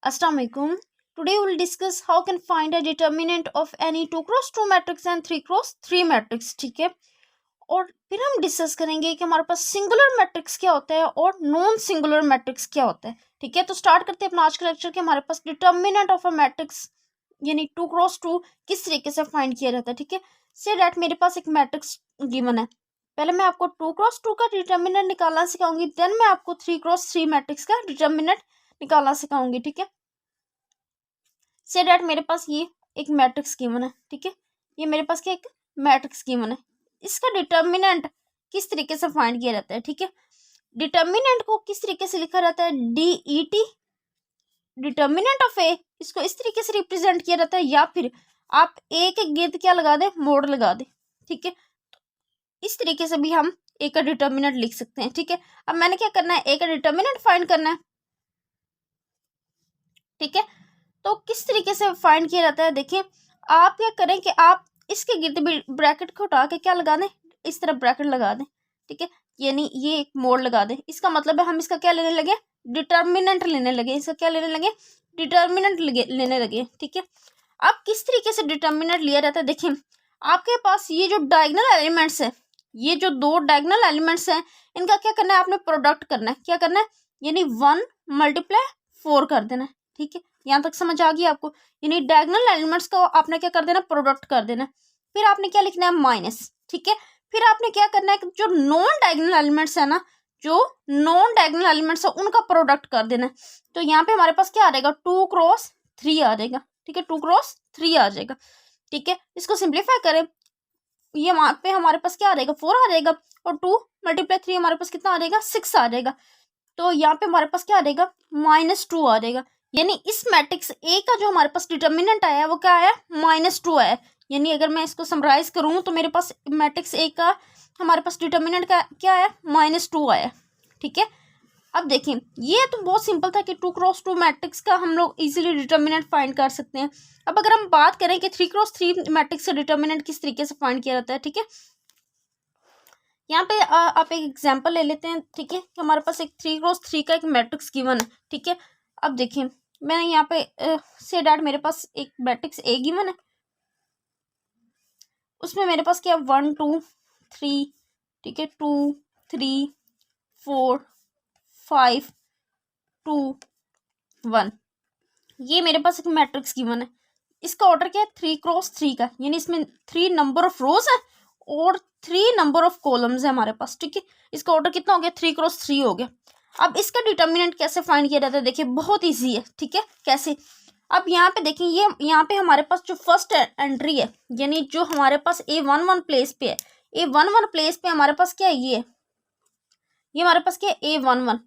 Assalamu alaikum. Today we will discuss how can find a determinant of any 2x2 matrix and 3x3 matrix. ठीक है, और फिर हम discuss करेंगे कि हमारे पास सिंगुलर मैट्रिक्स क्या होता है और नॉन सिंगुलर मैट्रिक्स क्या होता है. ठीक है, तो स्टार्ट करते हैं अपना आज का लेक्चर कि हमारे पास डिटर्मिनेंट ऑफ अ मैट्रिक्स यानी 2x2 किस तरीके से फाइंड किया जाता है. ठीक है, से डैट मेरे पास एक मैट्रिक्स गिवन है. पहले मैं आपको 2x2 का डिटर्मिनेंट निकालना सिखाऊंगी, देन मैं आपको 3x3 मैट्रिक्स का डिटर्मिनेंट निकालना सिखाऊंगी. ठीक है, से डैट मेरे पास ये एक मैट्रिक्स गिवन है. ठीक है, ये मेरे पास क्या एक मैट्रिक्स गिवन है. इसका डिटर्मिनेंट किस तरीके से फाइंड किया जाता है. ठीक है, डिटर्मिनेंट को किस तरीके से लिखा जाता है, DET डिटर्मिनेंट ऑफ ए, इसको इस तरीके से रिप्रेजेंट किया जाता है, या फिर आप ए के गिर्द क्या लगा दे, मोड लगा दे. ठीक है, इस तरीके से भी हम ए का डिटर्मिनेंट लिख सकते हैं. ठीक है, अब मैंने क्या करना है, ए का डिटर्मिनेंट फाइंड करना है. ठीक है, तो किस तरीके से फाइंड किया जाता है, देखिए आप क्या करें कि आप इसके गिर्द भी ब्रैकेट को हटा के क्या लगा दें, इस तरह ब्रैकेट लगा दें. ठीक है, यानी ये एक मोड लगा दें. इसका मतलब है हम इसका क्या लेने लगे, डिटर्मिनेंट लेने लगे. इसका क्या लेने लगे, डिटर्मिनेंट लेने लगे. ठीक है, अब किस तरीके से डिटर्मिनेंट लिया जाता है, देखिए आपके पास ये जो डायगोनल एलिमेंट्स है, ये जो दो डायगोनल एलिमेंट्स हैं, इनका क्या करना है, आपने प्रोडक्ट करना है. क्या करना है, यानी 1 × 4 कर देना है. ठीक है, यहाँ तक समझ आ गई आपको. यानी डायगोनल एलिमेंट्स को आपने क्या कर देना, प्रोडक्ट कर देना. फिर आपने क्या लिखना है, माइनस. ठीक है, फिर आपने क्या करना है, जो नॉन डायगोनल एलिमेंट्स है ना, जो नॉन डायगोनल एलिमेंट्स है उनका प्रोडक्ट कर देना. तो यहाँ पे हमारे पास क्या आ जाएगा, 2x3 आ जाएगा. ठीक है, 2x3 आ जाएगा. ठीक है, इसको सिंप्लीफाई करें, ये वहाँ पे हमारे पास क्या आ जाएगा, 4 आ जाएगा, और 2 × 3 हमारे पास कितना आ जाएगा, 6 आ जाएगा. तो यहाँ पे हमारे पास क्या आ जाएगा, -2 आ जाएगा. यानी इस मैट्रिक्स ए का जो हमारे पास डिटर्मिनेंट आया है वो क्या आया, -2 आया. यानी अगर मैं इसको समराइज करूँ तो मेरे पास मैट्रिक्स ए का हमारे पास डिटर्मिनेंट का क्या आया, -2 आया. ठीक है, अब देखिए ये तो बहुत सिंपल था कि 2x2 मैट्रिक्स का हम लोग इजीली डिटर्मिनेंट फाइंड कर सकते हैं. अब अगर हम बात करें कि 3x3 मैट्रिक्स का डिटर्मिनेंट किस तरीके से फाइंड किया जाता है. ठीक है, यहाँ पे आप एक एग्जांपल ले लेते हैं. ठीक है, हमारे पास एक 3x3 का एक मैट्रिक्स गिवन है. ठीक है, अब देखिए मैंने यहाँ पे से डैट मेरे पास एक मैट्रिक्स ए गिवन है, उसमें मेरे पास क्या 1 2 3, ठीक है 2 3 4 5 2 1, ये मेरे पास एक मैट्रिक्स गिवन है. इसका ऑर्डर क्या है, 3x3 का, यानी इसमें 3 नंबर ऑफ रोज है और 3 नंबर ऑफ कॉलम्स है हमारे पास. ठीक है, इसका ऑर्डर कितना हो गया, 3x3 हो गया. अब इसका डिटर्मिनेंट कैसे फाइंड किया जाता है, देखिए बहुत इजी है. ठीक है, कैसे, अब यहाँ पे देखिए ये यहाँ पे हमारे पास जो फर्स्ट एंट्री है, यानी जो हमारे पास A11 प्लेस पे है, A11 प्लेस पे हमारे पास क्या है, ये हमारे पास क्या है, A11.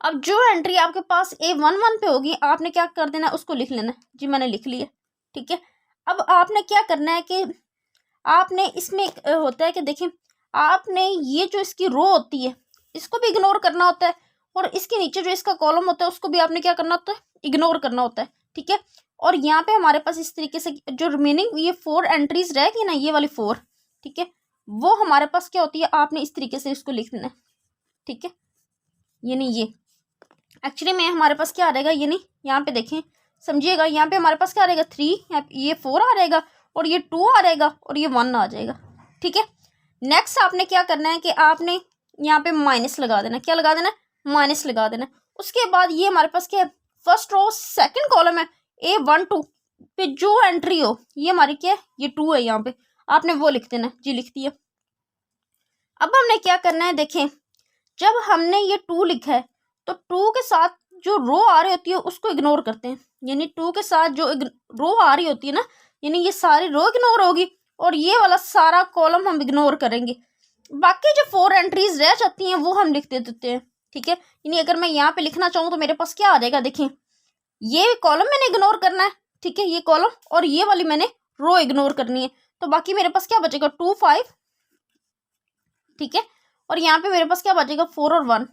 अब जो एंट्री आपके पास A11 पे होगी आपने क्या कर देना, उसको लिख लेना. जी मैंने लिख लिया. ठीक है, अब आपने क्या करना है कि आपने इसमें होता है कि देखिए आपने ये जो इसकी रो होती है इसको भी इग्नोर करना होता है, और इसके नीचे जो इसका कॉलम होता है उसको भी आपने क्या करना होता है, इग्नोर करना होता है. ठीक है, और यहाँ पे हमारे पास इस तरीके से जो रिमेनिंग ये 4 एंट्रीज रहेगी ना, ये वाली 4, ठीक है, वो हमारे पास क्या होती है, आपने इस तरीके से इसको लिख देना है. ठीक है, यानी ये एक्चुअली में हमारे पास क्या आ जाएगा, यानी यहाँ पे देखें समझिएगा, यहाँ पे हमारे पास क्या आ जाएगा 3, ये 4 आ जाएगा, और ये 2 आ जाएगा, और ये 1 आ जाएगा. ठीक है, नेक्स्ट आपने क्या करना है कि आपने यहाँ पे माइनस लगा देना. क्या लगा देना, माइनस लगा देना. उसके बाद ये हमारे पास क्या है, फर्स्ट रो सेकंड कॉलम है, A12 पे जो एंट्री हो ये हमारी क्या है, ये 2 है, यहाँ पे आपने वो लिख देना. जी लिख दिया. अब हमने क्या करना है, देखें जब हमने ये 2 लिखा है तो 2 के साथ जो रो आ रही होती है उसको इग्नोर करते हैं. यानी 2 के साथ जो रो आ रही होती है ना, यानी ये सारी रो इग्नोर होगी, और ये वाला सारा कॉलम हम इग्नोर करेंगे. बाकी जो 4 एंट्रीज रह जाती हैं वो हम लिख देते हैं. ठीक है, यानी अगर मैं यहाँ पे लिखना चाहूँ तो मेरे पास क्या आ जाएगा, देखिए ये कॉलम मैंने इग्नोर करना है. ठीक है, ये कॉलम और ये वाली मैंने रो इग्नोर करनी है, तो बाकी मेरे पास क्या बचेगा, 2 5. ठीक है, और यहाँ पे मेरे पास क्या बचेगा, 4 और 1,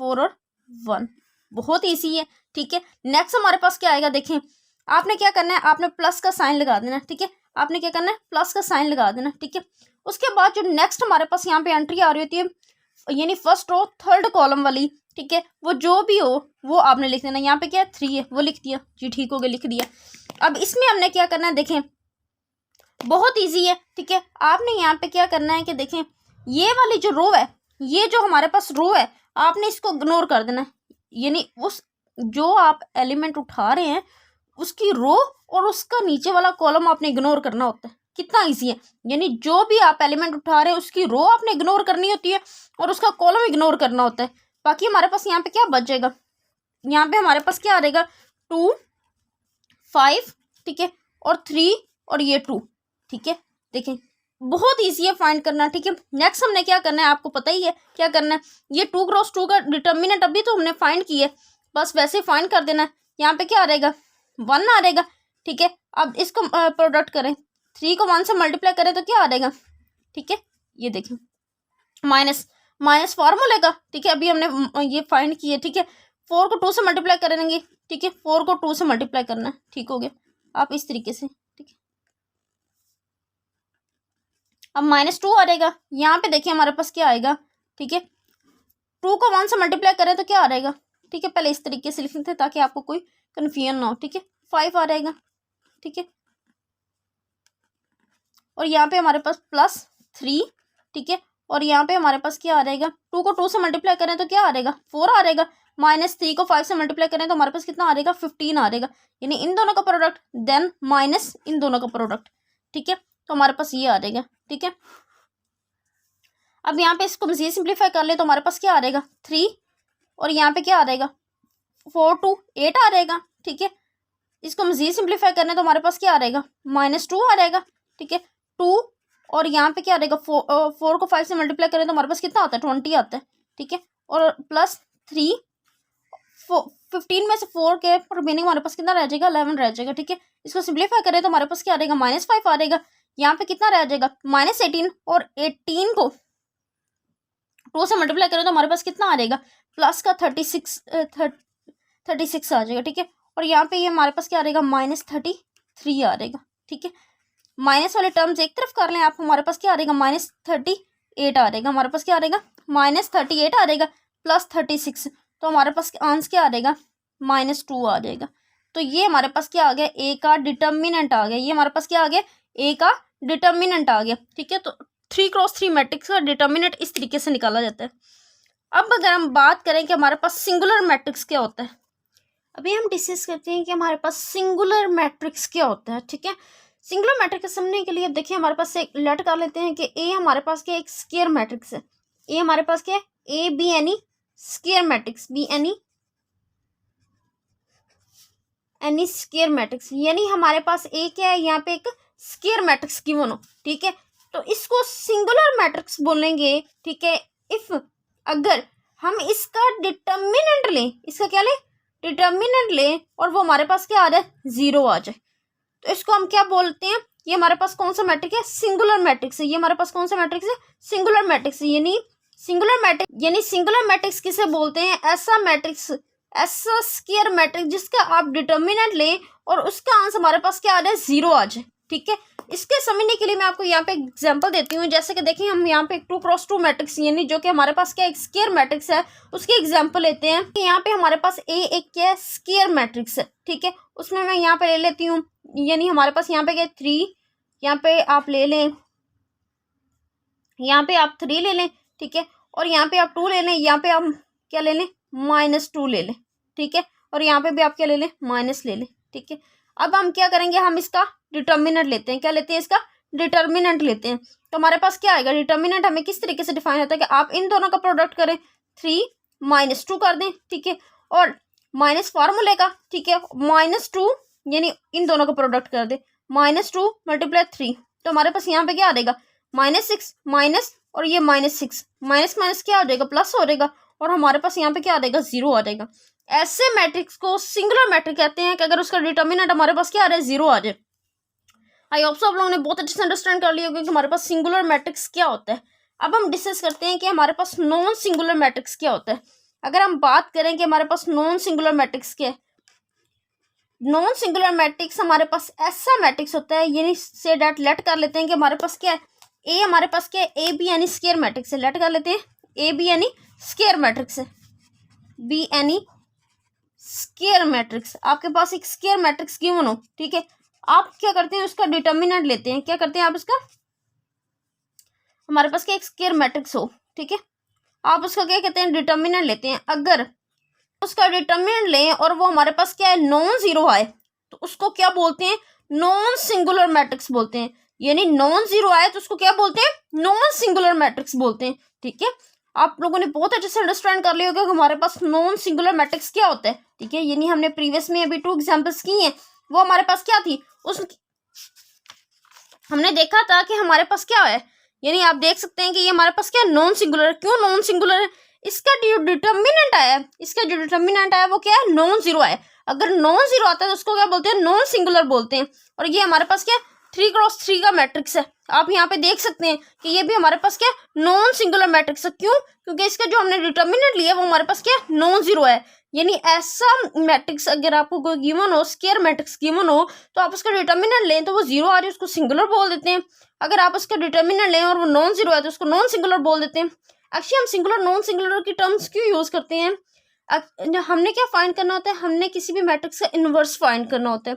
4 और 1. बहुत ईजी है. ठीक है, नेक्स्ट हमारे पास क्या आएगा, देखें आपने क्या करना है, आपने प्लस का साइन लगा देना. ठीक है, आपने क्या करना है, प्लस का साइन लगा देना. ठीक है, उसके बाद जो नेक्स्ट हमारे पास यहाँ पे एंट्री आ रही होती है, यानी फर्स्ट रो थर्ड कॉलम वाली, ठीक है, वो जो भी हो वो आपने लिख देना। यहाँ पे क्या है 3 है, वो लिख दिया जी, ठीक हो गया, लिख दिया। अब इसमें हमने क्या करना है, देखें बहुत इजी है, ठीक है। आपने यहाँ पे क्या करना है कि देखें ये वाली जो रो है, ये जो हमारे पास रो है, आपने इसको इग्नोर कर देना है। यानी उस जो आप एलिमेंट उठा रहे हैं उसकी रो और उसका नीचे वाला कॉलम आपने इग्नोर करना होता है। कितना इजी है, यानी जो भी आप एलिमेंट उठा रहे हैं उसकी रो आपने इग्नोर करनी होती है और उसका कॉलम इग्नोर करना होता है। बाकी हमारे पास यहाँ पे क्या बच जाएगा, यहाँ पे हमारे पास क्या आ जाएगा 2 5, ठीक है, और 3 और ये 2, ठीक है। देखें बहुत ईजी है फाइंड करना, ठीक है। नेक्स्ट हमने क्या करना है, आपको पता ही है क्या करना है। ये 2 क्रॉस 2 का डिटर्मिनेंट अभी तो हमने फाइंड किया है, बस वैसे फाइंड कर देना है। यहाँ पे क्या आ रहेगा 1 आ रहेगा, ठीक है। अब इसको प्रोडक्ट करें, 3 को 1 से मल्टीप्लाई करें तो क्या आ रहेगा, ठीक है। ये देखें माइनस फार्मूले का, ठीक है, अभी हमने ये फाइंड किया, ठीक है। 4 को 2 से मल्टीप्लाई करेंगे, ठीक है, 4 को 2 से मल्टीप्लाई करना है, ठीक हो गया। आप इस तरीके से, ठीक है। अब -2 आ जाएगा, यहाँ पे देखिए हमारे पास क्या आएगा, ठीक है। 2 को 1 से मल्टीप्लाई करें तो क्या आ जाएगा, ठीक है। पहले इस तरीके से लिखते थे ताकि आपको कोई कन्फ्यूजन ना हो, ठीक है। 5 आ जाएगा, ठीक है। और यहाँ पे हमारे पास +3, ठीक है। और यहाँ पे हमारे पास क्या आ जाएगा, 2 को 2 से मल्टीप्लाई करें तो क्या आ जाएगा 4 आ जाएगा। -3 को 5 से मल्टीप्लाई करें तो हमारे पास कितना आ जाएगा 15 आ जाएगा। यानी इन दोनों का प्रोडक्ट देन माइनस इन दोनों का प्रोडक्ट, ठीक है। तो हमारे पास ये आ जाएगा, ठीक है। अब यहाँ पे इसको मज़ीद सिंप्लीफाई कर ले तो हमारे पास क्या आ जाएगा 3, और यहाँ पे क्या आ जाएगा 4 2 8 आ जाएगा, ठीक है। इसको मज़ीद सिंप्लीफाई करने तो हमारे पास क्या आ जाएगा -2 आ जाएगा, ठीक है। 2 और यहाँ पे क्या आ जाएगा 4 को 5 से मल्टीप्लाई करें तो हमारे पास कितना आता है 20 आता है, ठीक है। और +3 15 में से 4 के रिमेनिंग हमारे पास कितना रह जाएगा 11 रह जाएगा, ठीक है। इसको सिंप्लीफाई करें तो हमारे पास क्या आ जाएगा -5 आ जाएगा। यहाँ पे कितना रह जाएगा -18, और 18 को 2 से मल्टीप्लाई करें तो हमारे पास कितना आ जाएगा प्लस का 36 आ जाएगा, ठीक है। और यहाँ पे ये हमारे पास क्या आ जाएगा -33 आ जाएगा, ठीक है। माइनस वाले टर्म्स एक तरफ कर लें आप, हमारे पास क्या आ जाएगा -38 आ जाएगा। हमारे पास क्या आ जाएगा -38 आ जाएगा +36, तो हमारे पास आंसर क्या आ जाएगा -2 आ जाएगा। तो ये हमारे पास क्या आ गया ए का डिटर्मिनेंट आ गया। ये हमारे पास क्या आ गया ए का डिटर्मिनेंट आ गया, ठीक है। तो 3 क्रॉस 3 मैट्रिक्स का डिटर्मिनेंट इस तरीके से निकाला जाता है। अब अगर हम बात करें कि हमारे पास सिंगुलर मैट्रिक्स क्या होता है, अभी हम डिस्कस करते हैं कि हमारे पास सिंगुलर मैट्रिक्स क्या होता है, ठीक है। सिंगुलर मैट्रिक्स समझने के लिए देखिए हमारे पास एक लेट कर लेते हैं कि ए हमारे पास क्या एक स्क्वायर मैट्रिक्स है। ए हमारे पास क्या है A be N E square matrix, be N E square matrix, यानी हमारे पास ए क्या है यहाँ पे एक स्क्वायर मैट्रिक्स गिवन हो, ठीक है। तो इसको सिंगुलर मैट्रिक्स बोलेंगे, ठीक है, इफ अगर हम इसका डिटर्मिनेंट लें, इसका क्या लें डिटर्मिनेंट लें, और वो हमारे पास क्या आ जाए 0 आ जाए, तो इसको हम क्या बोलते हैं, ये हमारे पास कौन सा मैट्रिक्स है सिंगुलर मैट्रिक्स है। ये हमारे पास कौन सा मैट्रिक्स है सिंगुलर मैट्रिक्स, यानी सिंगुलर मैट्रिक्स किसे बोलते हैं, ऐसा मैट्रिक्स, ऐसा स्क्वायर मैट्रिक्स जिसका आप डिटर्मिनेंट लें और उसका आंसर हमारे पास क्या आ जाए 0 आ जाए, ठीक है। इसके समझने के लिए मैं आपको यहाँ पे एग्जांपल देती हूँ। जैसे कि देखिए हम यहाँ पे 2 क्रॉस 2 मैट्रिक्स, यानी जो कि हमारे पास क्या एक स्क्वायर मैट्रिक्स है, उसकी एग्जांपल लेते हैं। यहाँ पे हमारे पास ए एक क्या स्क्वायर मैट्रिक्स है, ठीक है। उसमें मैं यहाँ पे ले लेती हूँ, यानी हमारे पास यहाँ पे क्या 3, यहाँ पे आप ले लें, यहाँ पे आप 3 ले लें, ठीक है। और यहाँ पे आप 2 ले लें, यहाँ पे आप क्या ले लें -2 ले लें, ठीक है। और यहाँ पे भी आप क्या ले लें माइनस ले लें, ठीक है। अब हम क्या करेंगे, हम इसका डिटर्मिनेंट लेते हैं। क्या लेते हैं इसका डिटर्मिनेंट लेते हैं। तो हमारे पास क्या आएगा डिटर्मिनेंट हमें किस तरीके से डिफाइन होता है कि आप इन दोनों का प्रोडक्ट करें 3 -2 कर दें, ठीक है। और माइनस फार्मूले का, ठीक है, -2 यानी इन दोनों का प्रोडक्ट कर दे, -2 × 3, तो हमारे पास यहाँ पे क्या आ जाएगा -6 माइनस, और ये -6 माइनस क्या हो जाएगा प्लस हो जाएगा, और हमारे पास यहाँ पे क्या आ जाएगा 0 आ जाएगा। ऐसे मैट्रिक्स को सिंगुलर मैट्रिक्स कहते हैं कि अगर उसका डिटर्मिनेंट हमारे पास क्या आ रहा है 0 आ जाए। आई होप सो आप लोगों ने बहुत अच्छे से अंडरस्टैंड कर लिया होगा कि हमारे पास सिंगुलर मैट्रिक्स क्या होता है। अब हम डिस्कस करते हैं कि हमारे पास नॉन सिंगुलर मैट्रिक्स क्या होता है। अगर हम बात करें कि हमारे पास नॉन सिंगुलर मैट्रिक्स क्या है, नॉन सिंगुलर मैट्रिक्स हमारे पास ऐसा मैट्रिक्स होता है, यानी से डेट लेट कर लेते हैं कि हमारे पास क्या है ए, हमारे पास क्या है ए बी यानी स्क्वायर मैट्रिक्स है। लेट कर लेते हैं ए बी यानी स्क्वायर मैट्रिक्स है, बी एनी स्क्वायर मैट्रिक्स, आपके पास एक स्क्वायर मैट्रिक्स गिवन हो, ठीक है, आप क्या करते हैं उसका डिटर्मिनेंट लेते हैं, क्या करते हैं आप इसका, हमारे पास क्या एक स्क्वायर मैट्रिक्स हो, ठीक है, आप उसका क्या कहते हैं डिटर्मिनेंट लेते हैं। अगर उसका डिटर्मिनेंट लें और वो हमारे पास क्या है नॉन जीरो आए तो उसको क्या बोलते हैं, नॉन सिंगुलर मैट्रिक्स बोलते हैं। यानी नॉन जीरो आए तो उसको क्या बोलते हैं, नॉन सिंगुलर मैट्रिक्स बोलते हैं, ठीक है। आप लोगों ने बहुत अच्छे से अंडरस्टैंड कर लिया होगा कि हमारे पास नॉन सिंगुलर मैट्रिक्स क्या होता है, ठीक है। यानी हमने प्रीवियस में अभी 2 एग्जांपल्स की हैं, वो हमारे पास क्या थी, उस हमने देखा था कि हमारे पास क्या है, यानी आप देख सकते हैं कि ये हमारे पास क्या नॉन सिंगुलर है। क्यों नॉन सिंगुलर है, इसका जो डिटर्मिनेंट आया वो क्या है, नॉन जीरो है। अगर नॉन जीरो आता है तो उसको क्या बोलते हैं, नॉन सिंगुलर बोलते हैं। और ये हमारे पास क्या 3x3 का मैट्रिक्स है, आप यहाँ पे देख सकते हैं कि ये भी हमारे पास क्या नॉन सिंगुलर मैट्रिक्स है। क्यों, क्योंकि इसका जो हमने डिटर्मिनेंट लिया वो हमारे पास क्या नॉन जीरो है। यानी ऐसा मैट्रिक्स अगर आपको कोई गिवन हो, स्क्वायर मैट्रिक्स गिवन हो, तो आप उसका डिटर्मिनेंट लें तो वो जीरो आ रही है उसको सिंगुलर बोल देते हैं। अगर आप उसका डिटर्मिनेंट लें और वो नॉन जीरो है तो उसको नॉन सिंगुलर बोल देते हैं। एक्चुअली हम सिंगुलर नॉन सिंगुलर की टर्म्स क्यों यूज़ करते हैं, हमने क्या फाइंड करना होता है, हमने किसी भी मैट्रिक्स का इन्वर्स फाइंड करना होता है।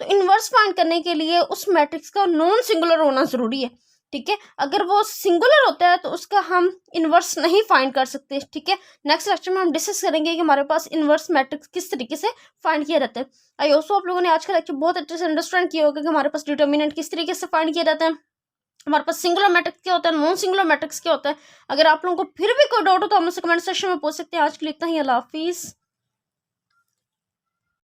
तो इन्वर्स फाइंड करने के लिए उस मैट्रिक्स का नॉन सिंगुलर होना ज़रूरी है, ठीक है। अगर वो सिंगुलर होता है तो उसका हम इन्वर्स नहीं फाइंड कर सकते, ठीक है। नेक्स्ट लेक्चर में हम डिस्कस करेंगे कि हमारे पास इन्वर्स मैट्रिक्स किस तरीके से फाइंड किया जाता है। आई होप आप लोगों ने आज का लेक्चर बहुत अच्छे से अंडरस्टैंड किया होगा कि हमारे पास डिटर्मिनेंट किस तरीके से फाइंड किया जाता है, हमारे पास सिंगुलर मैट्रिक्स क्या होता है, नॉन सिंगुलर मैट्रिक्स क्या होता है। अगर आप लोगों को फिर भी कोई डाउट हो तो हम उसे कमेंट सेक्शन में पूछ सकते हैं। आज के लिए इतना ही, अल्लाह हाफिज़।